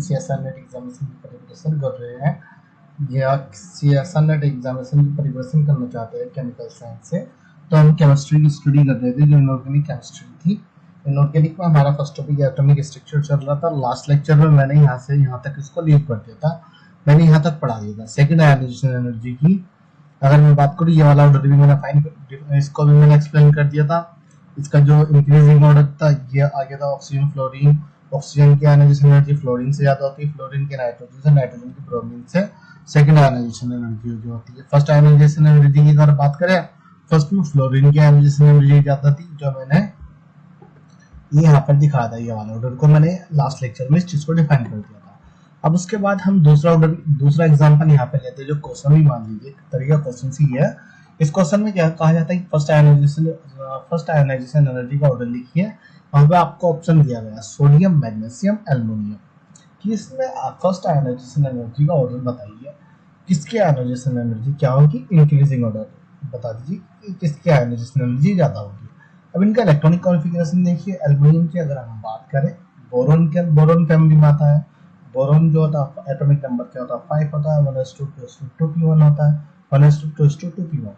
CSR net examination की preparation कर रहे हैं या सीएसआर नेट एग्जामिनेशन की प्रिपरेशन करना चाहते हैं केमिकल साइंस से, तो हम केमिस्ट्री की स्टडी कर रहे थे जो इनऑर्गेनिक केमिस्ट्री थी। इनऑर्गेनिक में हमारा फर्स्ट टॉपिक एटॉमिक स्ट्रक्चर चल रहा था। लास्ट लेक्चर में मैंने यहाँ से यहाँ तक इसको लीव कर दिया था, मैंने यहाँ तक पढ़ा दिया था। सेकंड आयोनाइजेशन एनर्जी की अगर मैं बात करूँ, ये वाला ऑर्डर भी मैंने इसको भी मैंने एक्सप्लेन कर दिया था। इसका जो इंक्रीजिंग ऑर्डर था ये आ गया था ऑक्सीजन फ्लोरीन। ऑक्सीजन की आयोनाइजेशन एनर्जी फ्लोरीन से ज्यादा होती है, फ्लोरीन के नाइट्रोजन से, नाइट्रोजन की ब्रोमीन से। सेकंड आयोनाइजेशन एनर्जी जो होती है, फर्स्ट आयोनाइजेशन एनर्जी की अगर बात करें, फर्स्ट में फ्लोरीन की आयोनाइजेशन एनर्जी ज्यादा थी, जो मैंने ये यहाँ पर दिखाया था। ये वाला ऑर्डर को मैंने लास्ट लेक्चर में इस चीज को डिफाइन कर दिया था। अब उसके बाद हम दूसरा एग्जांपल यहाँ पे लेते हैं, जो क्वेश्चन भी मान लीजिए तरीका क्वेश्चन सी है। इस क्वेश्चन में क्या कहा जाता है कि फर्स्ट आयोनाइजेशन एनर्जी का ऑर्डर लिखिए। वहां पे आपको ऑप्शन दिया गया सोडियम, मैग्नीशियम, एल्युमिनियम कि इसमें फर्स्ट आयोनाइजेशन एनर्जी का ऑर्डर बताइए। किसकी आयोनाइजेशन एनर्जी क्या होगी? इंक्रीजिंग ऑर्डर बता दीजिए कि किसकी आयोनाइजेशन एनर्जी ज्यादा होगी। अब इनका इलेक्ट्रॉनिक कॉन्फ़िगरेशन देखिए। एल्युमिनियम की अगर हम बात करें, बोरोन फैमिली में आता है। बोरोन जो होता है एटॉमिक नंबर क्या होता है? 5 होता है। 1s2 2p1 होता है। 1s2 2p1।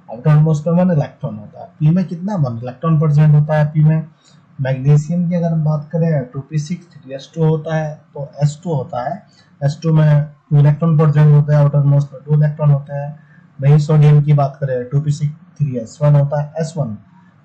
एटॉमिक मोस्ट में 1 इलेक्ट्रॉन होता है। पी में कितना? 1 इलेक्ट्रॉन प्रेजेंट होता है पी में। मैग्नीशियम की अगर हम बात करें 2p6 3s2 होता है, तो s2 होता है। s2 में 2 इलेक्ट्रॉन प्रेजेंट होता है, आउटर मोस्ट में 2 इलेक्ट्रॉन होता है। वहीं सोडियम की बात करें 2p6 3s1 होता है, s1।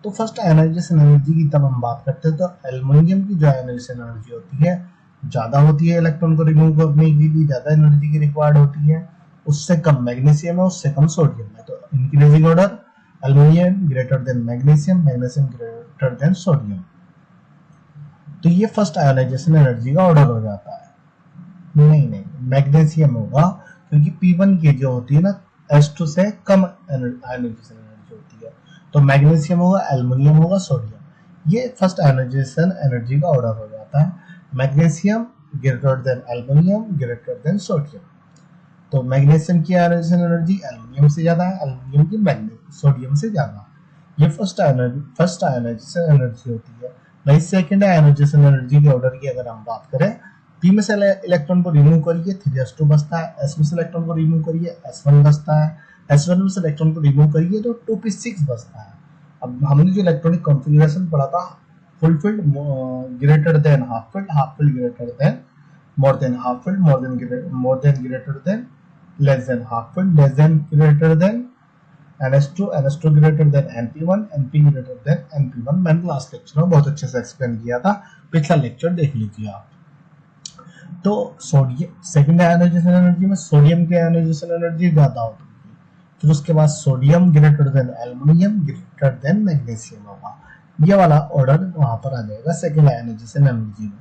तो फर्स्ट आयोनाइजेशन एनर्जी की तब हम बात करते हैं तो एल्युमिनियम की जो आयोनाइजेशन एनर्जी होती है ज्यादा होती है, इलेक्ट्रॉन को रिमूव करने के लिए ज्यादा एनर्जी की रिक्वायर्ड होती है। उससे कम मैग्नीशियम है, उससे कम सोडियम है। तो increasing order aluminium greater than magnesium, magnesium greater than sodium. तो ये फर्स्ट आयोनाइजेशन एनर्जी का ऑर्डर हो जाता है। नहीं, मैग्नीशियम होगा, क्योंकि P1 की जो होती है ना S2 से कम आयोनाइजेशन एनर्जी होती है। तो मैग्नीशियम होगा, एल्युमिनियम होगा, सोडियम। ये फर्स्ट आयोनाइजेशन एनर्जी का ऑर्डर हो जाता है। Magnesium greater than aluminium greater than sodium. तो मैग्नीशियम की आयोनाइजेशन एनर्जी एल्युमिनियम से ज्यादा है, एल्युमिनियम की सोडियम से ज्यादा। ये फर्स्ट आयोनाइजेशन एनर्जी होती है। वही सेकंड आयोनाइजेशन एनर्जी के ऑर्डर की अगर हम बात करें, पी में से इलेक्ट्रॉन को रिमूव करिए 3s2 बचता है। एस में से इलेक्ट्रॉन को रिमूव करिए s1 बचता है। s1 में से इलेक्ट्रॉन को रिमूव करिए तो 2p6 बचता है। अब हमने जो इलेक्ट्रॉनिक कॉन्फ़िगरेशन पढ़ा था, full field greater than half filled, half filled greater than more than half filled, more than greater than less than half filled, less than greater than NS2 greater than NP1, NP greater than NP1। मैंने last lecture में बहुत अच्छे से explain किया था, पिछला lecture देख लीजिए आप। तो सोडियम सेकंड आयोनाइजेशन एनर्जी में सोडियम की आयोनाइजेशन एनर्जी ज्यादा होती है। फिर उसके बाद sodium greater than aluminium greater than magnesium होगा। ये वाला ऑर्डर वहां पर आ जाएगा सेकंड आयोनाइजेशन एनर्जी में।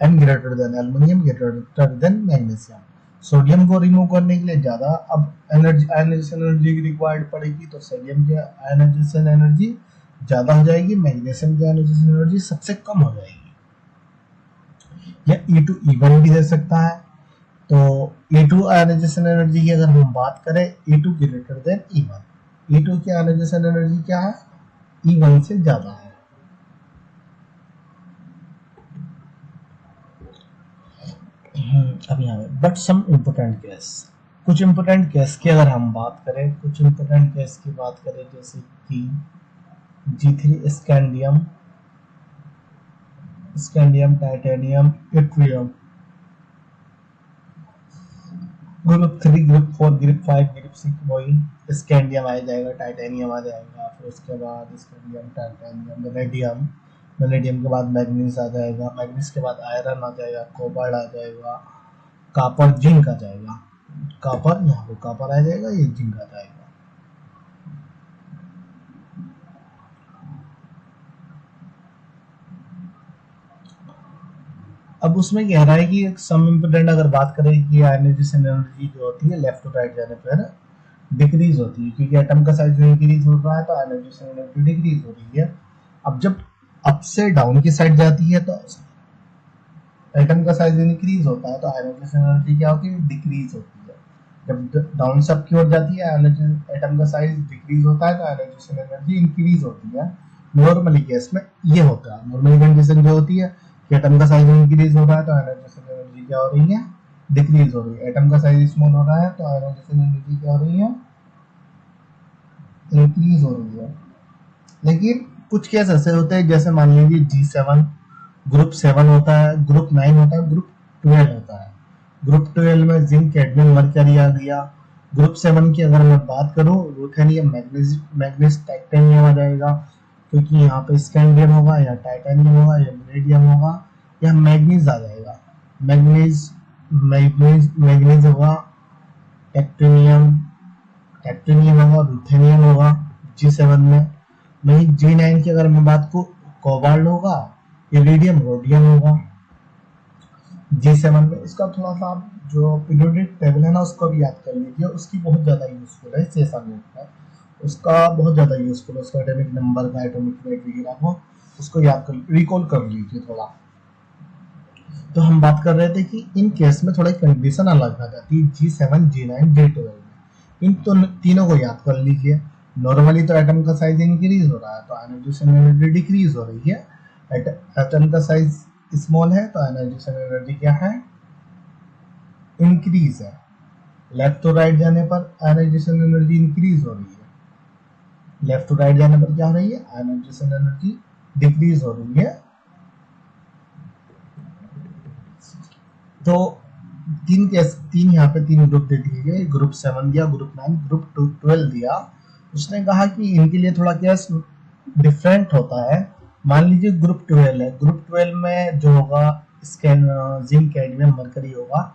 N greater than aluminium greater than magnesium. Sodium को रिमूव करने के लिए ज्यादा अब आयोनाइजेशन एनर्जी की रिक्वायर्ड पड़ेगी, तो सोडियम की आयोनाइजेशन एनर्जी ज्यादा हो जाएगी, मैग्नीशियम की आयोनाइजेशन एनर्जी सबसे कम हो जाएगी। या E2 E1 भी दे सकता है। तो E2 आयोनाइजेशन एनर्जी की अगर हम बात करें, E2 greater than E1। E2 की आयोनाइजेशन एनर्जी क्या है? E1 से ज्यादा है। अब यहाँ पे बट सम इम्पोर्टेंट केस, कुछ इम्पोर्टेंट केस की अगर हम बात करें, जैसे कि G3 scandium, titanium, yttrium, group 3, group 4, group 5, group 6 वही स्कैंडियम आ जाएगा, टाइटेनियम आ जाएगा। फिर उसके बाद स्कैंडियम, टाइटेनियम, वेनेडियम के बाद मैग्नीज आ जाएगा। मैग्नीज के बाद आयरन आ जाएगा, कोबाल्ट आ जाएगा, कॉपर, जिंक आ जाएगा। कॉपर, यहाँ पे कॉपर आ जाएगा, ये जिंक आ जाएगा। अब उसमें कह रहा है कि सम इम्पोर्टेंट अगर बात करें कि आयोनाइजेशन एनर्जी जो होती है लेफ्ट टू राइट जाने पर डिक्रीज होती है, क्योंकि एटम का साइज जो इंक्रीज हो रहा है तो आयोनाइजेशन एनर्जी डिक्रीज हो रही है। अब जब अप से डाउन की साइड जाती है तो एटम का साइज इंक्रीज होता है, तो आयोनाइजेशन एनर्जी क्या होती है? डिक्रीज होती है। जब डाउन से अप की ओर जाती है, एटम का साइज डिक्रीज होता है तो आयोनाइजेशन एनर्जी इंक्रीज होती है। नॉर्मली केस में ये होता है। नॉर्मली कंडीशन जो होती है कि एटम का साइज इंक्रीज हो रहा है तो आयोनाइजेशन एनर्जी क्या हो रही है, डिक्रीज हो रही है। एटम का साइज स्मॉल हो रहा है तो आयोनाइजेशन एनर्जी क्या हो रही है, इंक्रीज हो रही है। लेकिन कुछ केस ऐसे होते हैं, जैसे मान लीजिए G7 ग्रुप 7 होता है, ग्रुप 9 होता है, ग्रुप 12 होता है। ग्रुप 12 में जिंक, कैडमियम, मरकरी आ गया। ग्रुप 7 की अगर मैं बात करूं, रूथेनियम, मैग्नीज, टाइटेनियम आ जाएगा, क्योंकि यहाँ पे स्कैंडियम होगा या टाइटेनियम होगा या वेनेडियम होगा या मैग्नीज आ जाएगा। मैग्नीज मैग्नीज मैग्नीज होगा, टेक्टिनियम टेक्टिनियम होगा, रूथेनियम होगा G7 में। वहीं G9 की अगर मैं बात को, कोबाल्ट होगा, इरिडियम, रोडियम होगा G7 में। इसका थोड़ा सा आप जो पीरियोडिक टेबल है ना, उसको भी याद कर लीजिए, उसकी बहुत ज्यादा यूजफुल है इस असाइनमेंट में। उसका बहुत ज्यादा यूजफुल है, उसका एटॉमिक नंबर का, एटॉमिक वेट वगैरह को उसको याद कर, रिकॉल कर लीजिए थोड़ा। तो हम बात कर रहे थे कि इन केस में थोड़ी कंडीशन अलग आ जाती है G7, G9, G12 में। इन तो तीनों को याद कर लीजिए। नॉर्मली तो एटम का साइज इंक्रीज हो रहा है तो आयोनाइजेशन एनर्जी डिक्रीज हो रही है। एटम का साइज स्मॉल है तो आयोनाइजेशन एनर्जी क्या है, इंक्रीज है। लेफ्ट टू राइट जाने पर आयोनाइजेशन एनर्जी इंक्रीज हो रही है, लेफ्ट टू राइट जाने पर क्या हो रही है, आयोनाइजेशन एनर्जी डिक्रीज हो रही है। तो तीन यहाँ पे तीन ग्रुप दे दिए गए, ग्रुप 7 दिया, ग्रुप 9, ग्रुप 12 दिया। उसने कहा कि इनके लिए थोड़ा क्या डिफरेंट होता है। मान लीजिए ग्रुप 12 है, ग्रुप 12 में जो होगा जिंक, कैडमियम, मरकरी होगा।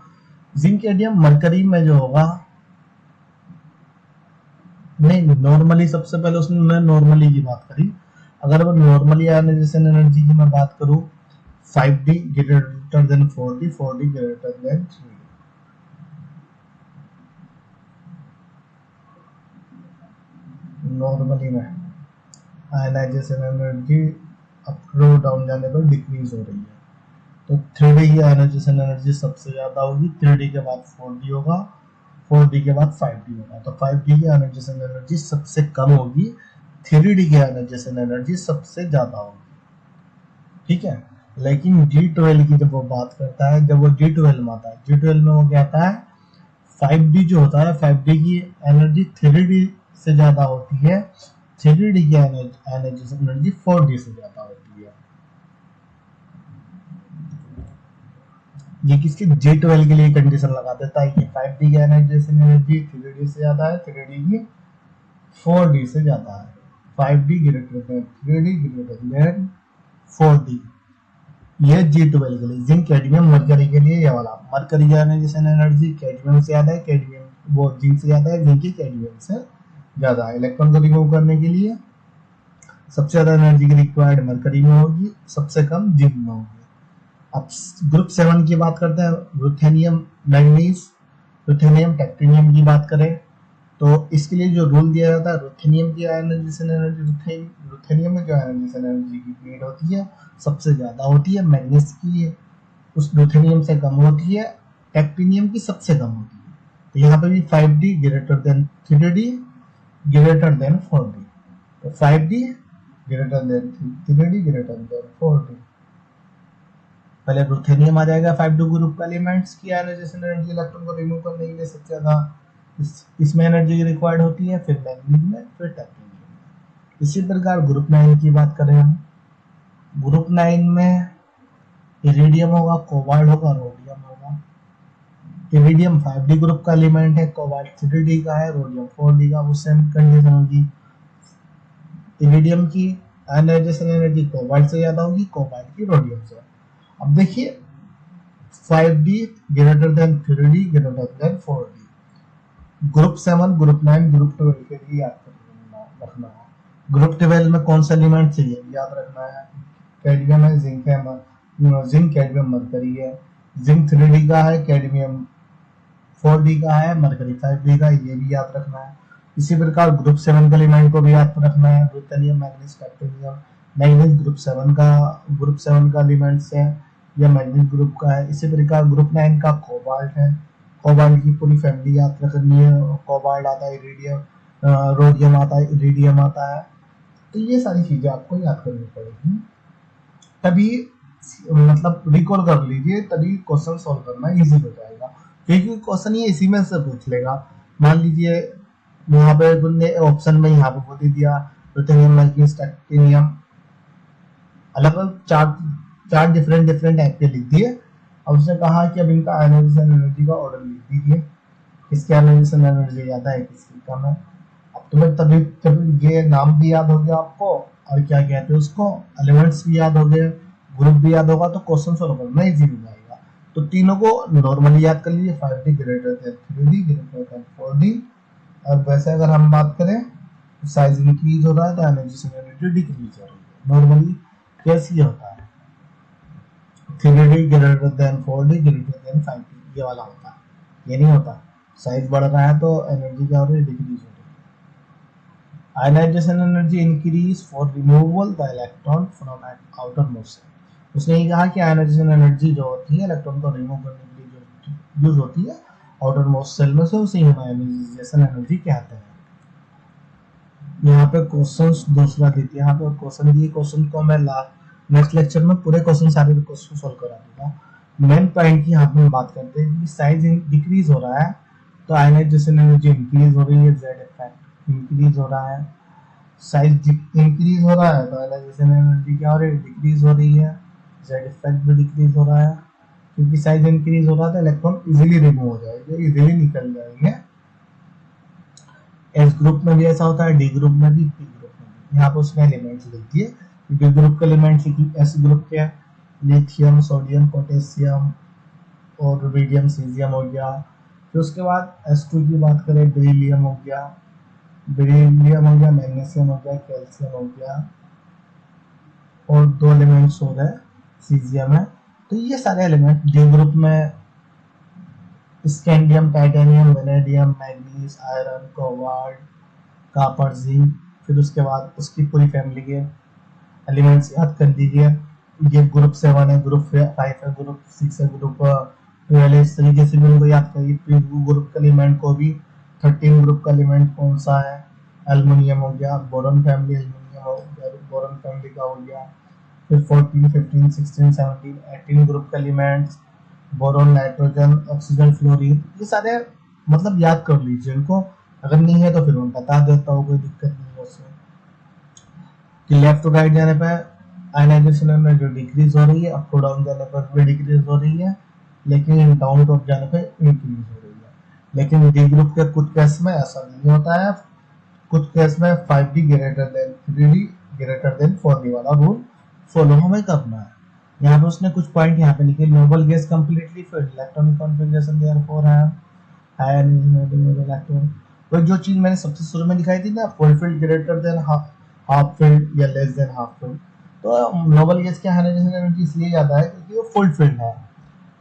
जिंक, कैडमियम, मरकरी में जो होगा, नहीं नॉर्मली सबसे पहले उसने नॉर्मली की बात करी। अगर वो नॉर्मली आयोनाइजेशन एनर्जी की मैं बात करूं, 5D greater than 4D, 4D greater than 3D। Normally में आयनाइजेशन एनर्जी अप डाउन जाने पर डिक्रीज हो रही है। तो 3D की आयनाइजेशन एनर्जी सबसे ज्यादा होगी, 3D के बाद 4D होगा, 4D के बाद 5D होगा। तो 5D की आयनाइजेशन एनर्जी सबसे कम होगी, 3D की आयनाइजेशन एनर्जी सबसे ज्यादा होगी। ठीक है। लेकिन G12 की जब वो बात करता है, जब वो G12 में आता है, G12 में वो क्या आता है, 5D जो होता है, 5D की एनर्जी 3D से ज्यादा होती है, 3D की एनर्जी एनर्जी 4D से ज्यादा होती है। ये किसकी, G12 के लिए कंडीशन लगा देता है कि 5D की एनर्जी 3D से ज्यादा है, 3D की 4D से ज्यादा है। 5D greater than 3D greater than 4D। ये G12 के लिए। जिंक, कैडमियम, मरकरी के लिए ये वाला, मरकरी की आयनाइजेशन एनर्जी कैडमियम से ज्यादा है, कैडमियम वो जिंक से ज्यादा है, जिंक की कैडमियम से ज्यादा है। इलेक्ट्रॉन को रिमूव करने के लिए सबसे ज्यादा एनर्जी की रिक्वायर्ड मरकरी में होगी, सबसे कम जिंक में होगी। अब ग्रुप 7 की बात करते हैं, रूथेनियम, मैग्नीज, रूथेनियम, टेक्टिनियम की बात करें तो इसके लिए जो रूल दिया जाता है, रूथेनियम की आयनाइजेशन एनर्जी, रूथेनियम में जो आयनाइजेशन एनर्जी की नीड होती है सबसे ज्यादा होती है, मैग्नीज की उस रूथेनियम से कम होती है, टेक्टिनियम की सबसे कम होती है। तो यहाँ पे भी 5D greater than 3D greater than 4D। तो 5D greater than 3D greater than 4D। पहले रूथेनियम आ जाएगा, 5D ग्रुप का एलिमेंट्स की आयनाइजेशन एनर्जी इलेक्ट्रॉन को रिमूव करने के लिए सबसे ज्यादा इसमें एनर्जी रिक्वायर्ड होती है, फिर मैग्नीज में, फिर टेक्टिनियम में। इसी प्रकार ग्रुप 9 की बात करें हम, ग्रुप 9 में इरिडियम होगा, कोबाल्ट होगा, रोडियम होगा। इरिडियम 5D ग्रुप का एलिमेंट है, कोबाल्ट 3D का है, रोडियम 4D का। वो सेम कंडीशन होगी, इरिडियम की आयनाइजेशन एनर्जी कोबाल्ट से ज्यादा होगी, कोबाल्ट की रोडियम से। अब देखिए 5D greater than 3D greater than 4D। Group 7, group 9, group 12 के लिए याद रखना है। ग्रुप 12 में कौन सा एलिमेंट चाहिए याद रखना है, कैडमियम है, जिंक है, जिंक, कैडमियम, मरकरी है। जिंक 3D का है, कैडमियम 4D का है, मरकरी 5D का, ये भी याद रखना है। इसी प्रकार ग्रुप 7 के एलिमेंट को भी याद रखना है, रूथेनियम, मैग्नीज, टेक्टिनियम। मैग्नीज ग्रुप 7 का एलिमेंट्स है, या मैग्नीज ग्रुप का है। इसी प्रकार ग्रुप 9 का कोबाल्ट है, कोबाल्ट की पूरी फैमिली याद रखनी है। कोबाल्ट आता है, इरिडियम, रोडियम आता है, इरिडियम आता है। तो ये सारी चीजें आपको याद करनी पड़ेगी, तभी मतलब रिकॉल कर लीजिए, तभी क्वेश्चन सॉल्व करना इजी हो जाएगा, क्योंकि क्वेश्चन ये इसी में से पूछ लेगा। मान लीजिए यहाँ पे तुमने ऑप्शन में यहाँ पे वो दे दिया रुथेनियम, मैग्नीज, टाइटेनियम, अलग अलग चार चार डिफरेंट डिफरेंट टाइप के लिख दिए। अब उसने कहा कि अब इनका आयनाइजेशन एनर्जी का ऑर्डर लिख दीजिए, किसकी आयनाइजेशन एनर्जी ज्यादा है, किसकी कम है। अब तुम्हें तभी तभी ये नाम भी याद हो गया आपको, और क्या कहते हैं उसको, एलिमेंट्स भी याद हो गए, ग्रुप भी याद होगा, तो क्वेश्चन सॉल्व करना इजी हो जाएगा। तो तीनों को नॉर्मली याद कर लीजिए, 5d greater than 3d greater than 4d। और वैसे अगर हम बात करें तो साइज इंक्रीज हो रहा है तो आयनाइजेशन एनर्जी डिक्रीज हो रही है। नॉर्मली कैसे होता है, 3d greater than 4d greater than 5d, ये वाला होता है। ये नहीं होता, साइज बढ़ रहा है तो एनर्जी क्या हो रही है, डिक्रीज हो रही है। Ionisation energy increase for removal the electron from outermost. उसने ये कहा कि आयनाइजेशन एनर्जी जो होती है इलेक्ट्रॉन को रिमूव करने के लिए जो यूज होती है आउटर मोस्ट सेल में से, उसे हम आयनाइजेशन एनर्जी कहते हैं। यहाँ पे क्वेश्चंस दूसरा देती है, यहाँ पे क्वेश्चन दिए, क्वेश्चन को मैं नेक्स्ट लेक्चर में पूरे क्वेश्चन सारे क्वेश्चन सॉल्व करा दूंगा। मेन पॉइंट की यहाँ पे हम बात करते हैं कि साइज डिक्रीज हो रहा है तो आयनाइजेशन एनर्जी इंक्रीज हो रही है, जेड इफेक्ट इंक्रीज हो रहा है। साइज इंक्रीज हो रहा है तो आयनाइजेशन एनर्जी क्या हो रही है, डिक्रीज हो रही है, जेड इफेक्ट भी डिक्रीज हो रहा है। क्योंकि साइज इंक्रीज हो रहा है तो इलेक्ट्रॉन इजीली रिमूव हो जाएंगे, इजीली निकल जाएंगे। एस ग्रुप में भी ऐसा होता है, डी ग्रुप में भी, पी ग्रुप में भी। यहाँ पर उसने एलिमेंट्स लिख दिए, डी ग्रुप के एलिमेंट्स लिखी, एस ग्रुप के लिथियम, सोडियम, पोटेशियम और रुबिडियम, सीजियम हो गया। फिर उसके बाद S2 की बात करें, बेरिलियम हो गया, मैग्नीशियम हो गया, कैल्शियम हो गया, और दो एलिमेंट्स हो गए, सीजियम है। तो ये सारे एलिमेंट डी ग्रुप में scandium, titanium, vanadium, manganese, iron, cobalt, copper, zinc. फिर उसके बाद उसकी पूरी फैमिली के एलिमेंट्स याद कर लीजिए। ये ग्रुप 7 है, ग्रुप 5 है, ग्रुप 6 है, ग्रुप 12 है। इस तरीके से भी उनको याद करिए। फिर ग्रुप के एलिमेंट को भी 13 ग्रुप का एलिमेंट कौन सा है, एल्युमिनियम हो गया, बोरॉन फैमिली एल्युमिनियम हो गया, बोरॉन फैमिली का हो गया। फिर 14, 15, 16, 17, 18 ग्रुप के elements, boron, nitrogen, oxygen, fluorine. ये सारे मतलब याद कर लीजिए इनको, अगर नहीं है तो फिर मैं बता देता हूँ, कोई दिक्कत नहीं है उससे। कि लेफ्ट टू राइट जाने पर आयनाइजेशन में जो डिक्रीज हो रही है, अप टू डाउन जाने पर भी डिक्रीज हो रही है, लेकिन डाउन टू अप जाने पर इंक्रीज हो रही है। लेकिन डी ग्रुप के कुछ केस में ऐसा नहीं होता है, कुछ केस में 5d greater than 3d greater than 4d वाला रूल फॉलो हमें करना है। यहाँ पे उसने कुछ पॉइंट यहाँ पे लिखे, noble gas completely filled, electronic configuration therefore है हाई इलेक्ट्रॉन। तो जो चीज मैंने सबसे शुरू में दिखाई थी ना, full filled greater than half filled या लेस देन हाफ फील्ड, तो नोबल गैस की आयनाइजेशन एनर्जी इसलिए ज्यादा है क्योंकि वो फुल फील्ड है।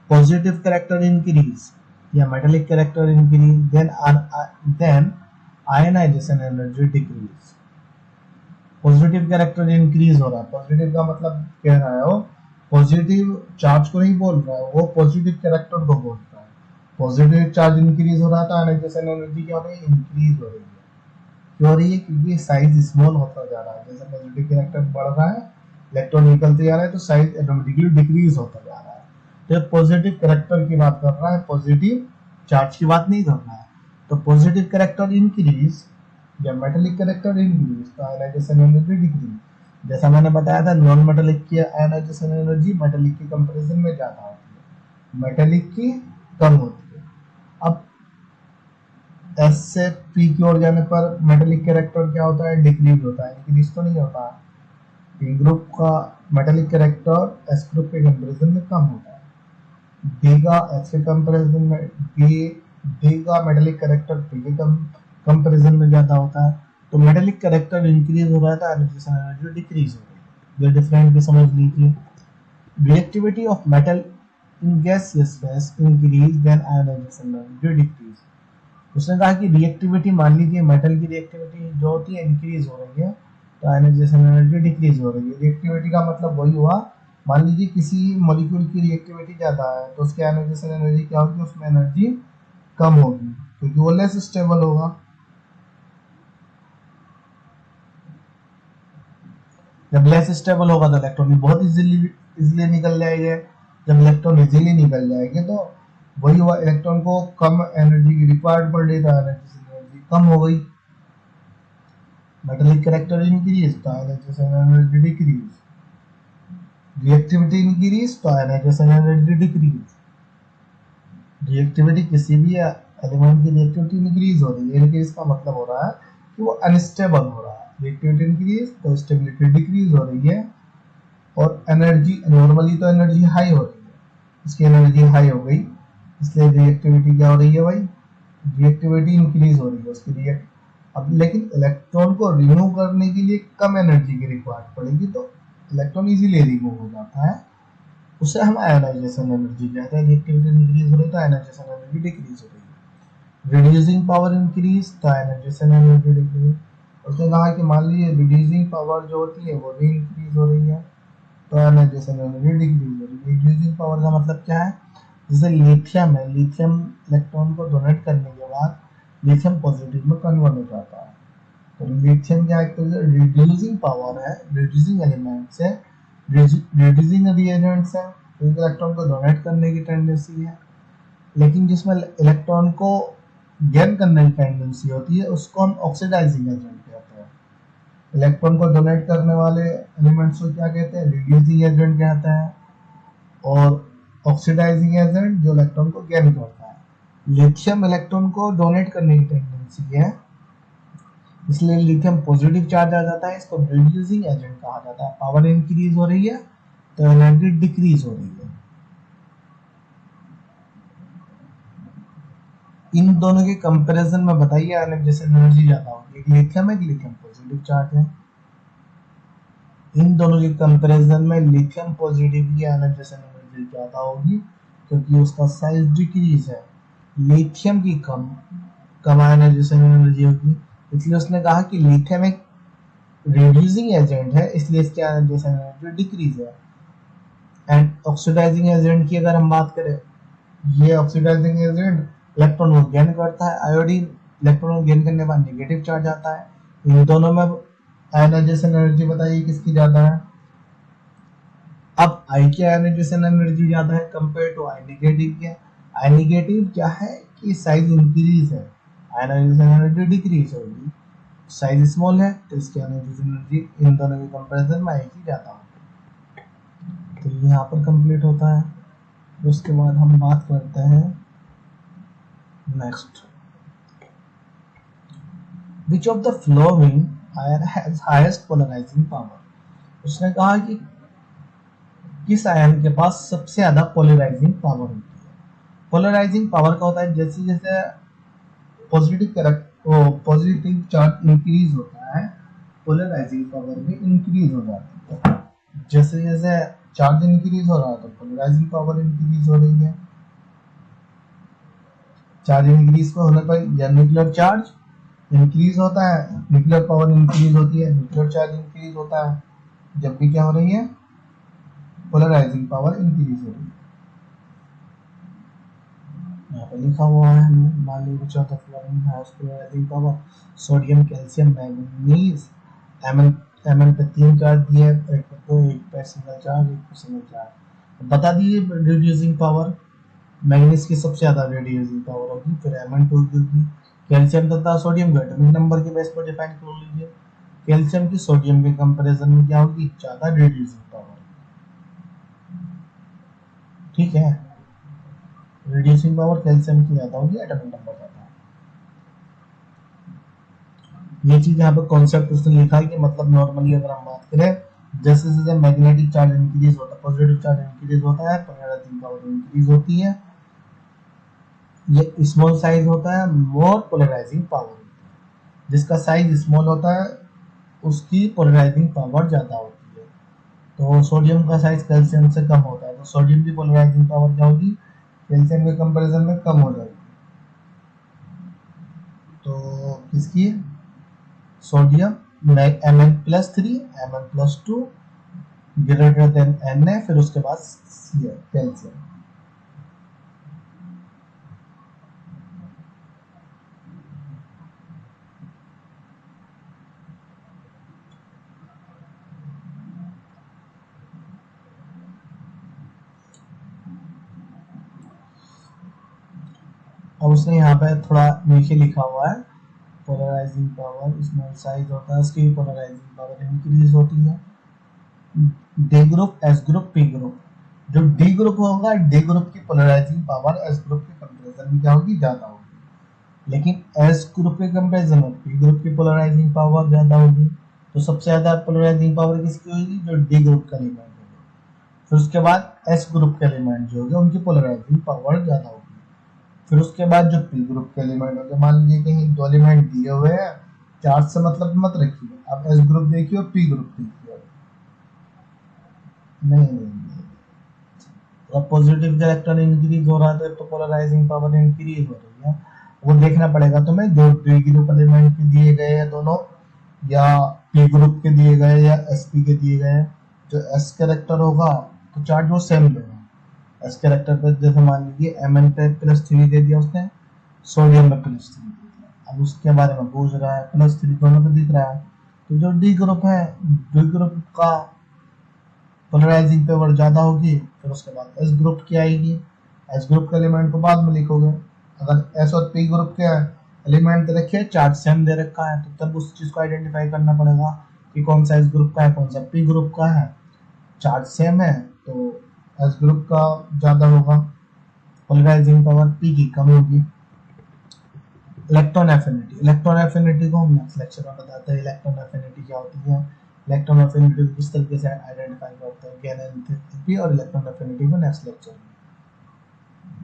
पॉजिटिव कैरेक्टर इंक्रीज या metallic character increase, then ionisation energy decrease. Positive character increase हो रहा है, पॉजिटिव का मतलब कह रहा है वो पॉजिटिव चार्ज को नहीं बोल रहा है, वो पॉजिटिव कैरेक्टर को बोल रहा है। पॉजिटिव चार्ज इंक्रीज हो रहा था, आयनाइजेशन एनर्जी क्या हो रही है, इंक्रीज हो रही है। क्यों हो रही है, क्योंकि साइज स्मॉल होता जा रहा है। जैसे पॉजिटिव कैरेक्टर बढ़ रहा है, इलेक्ट्रॉन निकलते जा रहा है, तो साइज ऑटोमेटिकली डिक्रीज होता जा रहा है। तो पॉजिटिव कैरेक्टर की बात कर रहा है, पॉजिटिव चार्ज की बात नहीं कर रहा है। तो पॉजिटिव कैरेक्टर इंक्रीज या मेटालिक कैरेक्टर इंक्रीज तो आयनाइजेशन एनर्जी डिक्रीज। जैसा मैंने बताया था, नॉन मेटालिक की आयनाइजेशन एनर्जी मेटालिक की कंपैरिजन में ज्यादा होती है, मेटालिक की कम होती है। अब एस से पी की ओर जाने पर मेटालिक कैरेक्टर क्या होता है, डिक्रीज होता है, इंक्रीज तो नहीं होता। पी ग्रुप का मेटालिक कैरेक्टर एस ग्रुप के कंपैरिजन में कम होता है। डी का एस के कंपैरिजन में, डी का मेटालिक कैरेक्टर पी के कंपैरिजन में ज्यादा होता है। तो मेटालिक कैरेक्टर इंक्रीज हो रहा है तो आयनाइजेशन एनर्जी डिक्रीज हो रही है। ये डिफरेंट भी समझ लीजिए। Reactivity of metal in gaseous phase increase then ionisation energy decrease. उसने कहा कि रिएक्टिविटी, मान लीजिए मेटल की रिएक्टिविटी जो होती है इंक्रीज हो रही है तो आयनाइजेशन एनर्जी डिक्रीज हो रही है। रिएक्टिविटी का मतलब वही हुआ, मान लीजिए किसी मॉलिक्यूल की रिएक्टिविटी ज्यादा है तो उसकी आयनाइजेशन एनर्जी क्या होगी, उसमें एनर्जी कम होगी क्योंकि वो लेस स्टेबल होगा। जब लेस स्टेबल होगा तो इलेक्ट्रॉन बहुत इजीली इजीली निकल जाएंगे। जब इलेक्ट्रॉन इजीली निकल जाएंगे तो वही हुआ, इलेक्ट्रॉन को कम एनर्जी की रिक्वायर्ड पड़ रही, तो एनर्जी कम हो गई। मेटालिक कैरेक्टर इंक्रीज तो ionisation energy decrease, reactivity increase तो आयनाइजेशन एनर्जी डिक्रीज। रिएक्टिविटी किसी भी एलिमेंट की रिएक्टिविटी इंक्रीज हो रही है, इंक्रीज का मतलब हो रहा है कि वो अनस्टेबल हो रहा है। रिएक्टिविटी इंक्रीज तो स्टेबिलिटी डिक्रीज हो रही है, और एनर्जी नॉर्मली तो एनर्जी हाई हो रही है, इसकी एनर्जी हाई हो गई, इसलिए रिएक्टिविटी क्या हो रही है भाई, रिएक्टिविटी इंक्रीज हो रही है उसकी रिएक्ट। अब लेकिन इलेक्ट्रॉन को रिमूव करने के लिए कम एनर्जी की रिक्वायर्ड पड़ेगी, तो इलेक्ट्रॉन इजीली रिमूव हो जाता है, उसे हम आयनाइजेशन एनर्जी कहते हैं। रिएक्टिविटी इंक्रीज हो रही है तो आयनाइजेशन एनर्जी डिक्रीज हो रही है। रिड्यूसिंग पावर इंक्रीज तो आयनाइजेशन एनर्जी डिक्रीज। उसने कहा कि मान लीजिए रिड्यूसिंग पावर जो होती है वो भी इंक्रीज हो रही है, तो आयनाइजेशन एनर्जी डिक्रीज हो रही है। रिड्यूसिंग पावर का मतलब क्या है, जैसे लिथियम है, लिथियम इलेक्ट्रॉन को डोनेट करने के बाद लिथियम पॉजिटिव में कन्वर्ट हो जाता है, तो लिथियम क्या एक रिड्यूसिंग पावर है, रिड्यूसिंग एलिमेंट्स है, रिड्यूसिंग रिएजेंट्स है, तो इलेक्ट्रॉन को डोनेट करने की टेंडेंसी है। लेकिन जिसमें इलेक्ट्रॉन को गेन करने की टेंडेंसी होती है उसको हम ऑक्सीडाइजिंग एजेंट कहते हैं। इलेक्ट्रॉन को डोनेट करने वाले एलिमेंट्स को क्या कहते हैं, रिड्यूसिंग एजेंट कहते हैं, और ऑक्सीडाइजिंग एजेंट जो इलेक्ट्रॉन को गेन करता है। लिथियम इलेक्ट्रॉन को डोनेट करने की टेंडेंसी है, इसलिए लिथियम पॉजिटिव चार्ज आ जाता है, इसको रिड्यूसिंग एजेंट कहा जाता है। पावर इंक्रीज हो रही है तो एनर्जी डिक्रीज हो रही है। इन दोनों के कंपैरिजन में बताइए आयनाइजेशन एनर्जी ज्यादा होगी, एक लिथियम है, एक लिथियम पॉजिटिव चार्ज है। इन दोनों के कंपैरिजन में लिथियम पॉजिटिव की आयनाइजेशन एनर्जी ज्यादा होगी, क्योंकि उसका साइज डिक्रीज है। लिथियम की कम कम आयनाइजेशन एनर्जी होगी, इसलिए उसने कहा कि लिथियम एक रिड्यूसिंग एजेंट है, इसलिए इसकी आयनाइजेशन एनर्जी डिक्रीज है। एंड ऑक्सीडाइजिंग एजेंट की अगर हम बात करें, ये ऑक्सीडाइजिंग एजेंट इलेक्ट्रॉन को गेन करता है, आयोडीन इलेक्ट्रॉन को गेन करने के बाद नेगेटिव चार्ज आता है। इन दोनों में आयनाइजेशन एनर्जी बताइए किसकी ज्यादा है। अब आई की आयनाइजेशन एनर्जी ज्यादा है कंपेयर टू आई नेगेटिव के। आई नेगेटिव क्या है कि साइज इंक्रीज है, आयनाइजेशन एनर्जी डिक्रीज होगी। साइज स्मॉल है तो इसकी आयनाइजेशन एनर्जी इन दोनों के कंपैरिजन में आई की ज्यादा होगी। तो यहाँ पर कंप्लीट होता है। उसके बाद हम बात करते हैं next, which of the following ion has highest polarising power. उसने कहा कि किस आयन के पास सबसे ज्यादा पोलराइजिंग पावर होती है। पोलराइजिंग पावर का होता है जैसे जैसे पॉजिटिव चार्ज इंक्रीज होता है, पोलराइजिंग पावर भी इंक्रीज हो जाती है। जैसे जैसे चार्ज इंक्रीज हो रहा है तो पोलराइजिंग पावर इंक्रीज हो रही है। चार्ज इंक्रीज को होने पर या न्यूक्लियर चार्ज इंक्रीज होता है, न्यूक्लियर पावर इंक्रीज होती है, न्यूक्लियर चार्ज इंक्रीज होता है, जब भी क्या हो रही है, पोलराइजिंग पावर इंक्रीज हो रही है। यहाँ पे लिखा हुआ है हमने, मान लीजिए which of the following has polarising power, sodium, calcium, manganese. MN MN पे 3 चार्ज दिए, एक पे 2, एक पे सिंगल चार्ज, एक पे सिंगल चार्ज। बता दिए रिड्यूसिंग पावर, मैग्नीज की सबसे ज्यादा रेडिएशन पावर होगी, फिर Mn2 की होगी। कैल्शियम तथा सोडियम का एटॉमिक नंबर के बेस पर डिफाइन कर लीजिए। कैल्शियम की सोडियम के कंपैरिजन में क्या होगी, ज्यादा रेडिएशन पावर। ठीक है, रेडिएशन पावर कैल्शियम की ज्यादा होगी, एटॉमिक नंबर ज्यादा है। ये चीज यहाँ पे कॉन्सेप्ट उसने लिखा है कि मतलब नॉर्मली अगर हम बात करें, जैसे जैसे मैग्नेटिक चार्ज इंक्रीज होता है, पॉजिटिव चार्ज इंक्रीज होता है, पोलराइजिंग पावर इंक्रीज होती है। ये स्मॉल साइज होता है, मोर पोलराइजिंग पावर। जिसका साइज स्मॉल होता है उसकी पोलराइजिंग पावर ज्यादा होती है। तो सोडियम का साइज कैल्शियम से कम होता है, तो सोडियम की पोलराइजिंग पावर क्या होगी, कैल्शियम के कंपैरिजन में कम हो जाएगी। तो किसकी, sodium Mn+3 Mn+2 greater than Na, फिर उसके बाद कैल्शियम। अब उसने यहाँ पे थोड़ा नीचे लिखा हुआ है पोलराइजिंग पावर स्मॉल साइज होता है, उसकी पोलराइजिंग पावर इंक्रीज होती है। D group, S group, P group. जो डी ग्रुप होगा, डी ग्रुप की पोलराइजिंग पावर एस ग्रुप के कंपैरिजन में क्या होगी, ज्यादा होगी। लेकिन एस ग्रुप के कंपैरिजन में पी ग्रुप की पोलराइजिंग पावर ज्यादा होगी। तो सबसे ज्यादा पोलराइजिंग पावर किसकी होगी, जो डी ग्रुप का एलिमेंट होगा। फिर उसके बाद एस ग्रुप के एलिमेंट जो होंगे उनकी पोलराइजिंग पावर ज्यादा होगी। फिर उसके बाद जो पी ग्रुप के एलिमेंट होंगे, मान लीजिए कहीं दो एलिमेंट दिए हुए हैं, चार्ज से मतलब मत रखिए, आप एस ग्रुप देखिए और पी ग्रुप देखिए। नहीं, और पॉजिटिव का इलेक्ट्रॉन इंक्रीज हो रहा है तो पोलराइजिंग पावर इंक्रीज हो रही है। वो देखना पड़ेगा तुम्हें, जो डी ग्रुप एलिमेंट के दिए गए हैं दोनों, या पी ग्रुप के दिए गए या एसपी के दिए गए। जो एस कैरेक्टर होगा तो चार्ज वो सेम देगा। एस कैरेक्टर पे जैसे मान लीजिए Mn पे +3 दे दिया उसने, सोडियम में +3 दे दिया। अब उसके बारे में पूछ रहा है, +3 दोनों पे दिख रहा है। तो जो डी ग्रुप है, डी ग्रुप का पोलराइजिंग पावर ज्यादा होगी। फिर उसके बाद एस ग्रुप की आएगी, एस ग्रुप के एलिमेंट को बाद में लिखोगे। अगर एस और पी ग्रुप के एलिमेंट दे रखे, चार्ज सेम दे रखा है, तो तब उस चीज को आइडेंटिफाई करना पड़ेगा कि कौन सा एस ग्रुप का है, कौन सा पी ग्रुप का है। चार्ज सेम है तो एस ग्रुप का ज्यादा होगा, पोलराइजिंग पावर पी की कम होगी। इलेक्ट्रॉन एफिनिटी, इलेक्ट्रॉन एफिनिटी को हम नेक्स्ट लेक्चर में बताते हैं। इलेक्ट्रॉन एफिनिटी क्या होती है, इलेक्ट्रॉन एफिनिटी को किस तरीके से आइडेंटिफाई करते हैं, गैन एंथैल्पी और इलेक्ट्रॉन एफिनिटी को नेक्स्ट लेक्चर में।